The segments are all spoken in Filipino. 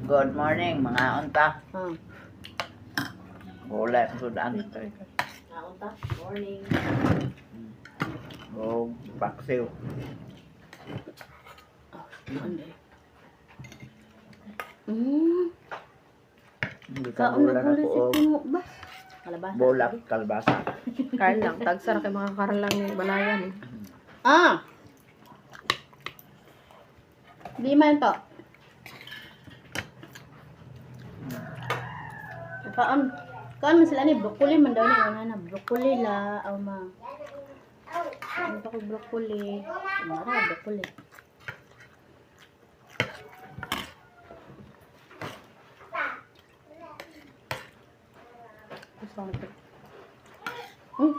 Good morning, mga unta. Ah. Wala sa sudan. Naunta. Morning. O paksiw. Hindi ka Kaon wala na na ko o mo ba? Kalabasa. bulak kalbasa. Karl lang. Tagsara kay mga Karl lang yung balayan. Ah. Di man to. Kaon man sila ni broccoli man daw ni ana na broccoli la aw ma. Ano pa ko broccoli? Mara broccoli. Hmm.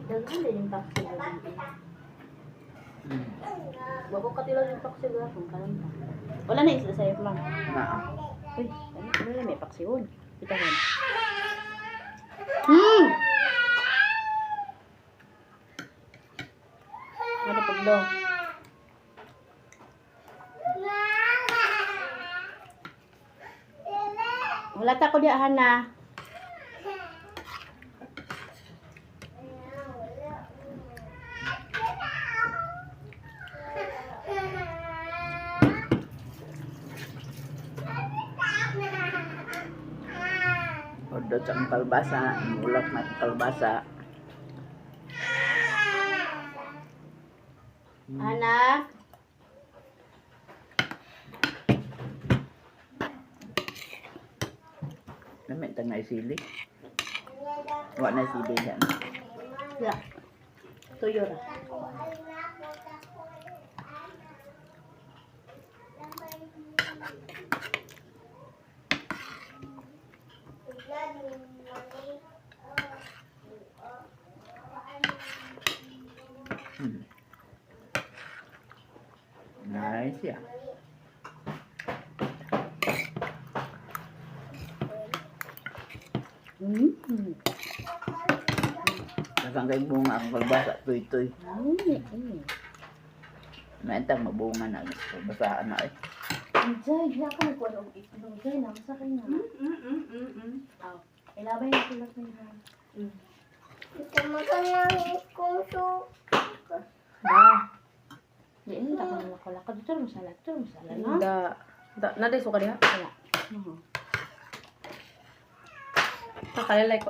Daghan din yung taxi na din. Bako katilo yung taxi ga kung kanon ta. Wala na isa sa lang. Na. Uy, ano may paksiyon. Kita kan. Ada pagdo. Wala ta ko di na. Odot ang kalbasa, bulak na kalbasa. Anak. Namin tang naisili. Wa na sili yan. Ya. Tuyo ra. Nice ya. Nakang kay bunga ang kalbasa, tuy-tuy. Naintang mabunga na. Basaan na eh. Anjay, di ako nagkuha ng itlog. Anjay, namasa kayo na. Aw, ilabay na sila sa inyo. Di ini tak kena lakal-lakal. Itu masalah, no? Na day suka diha. Wala. Kakalay ko.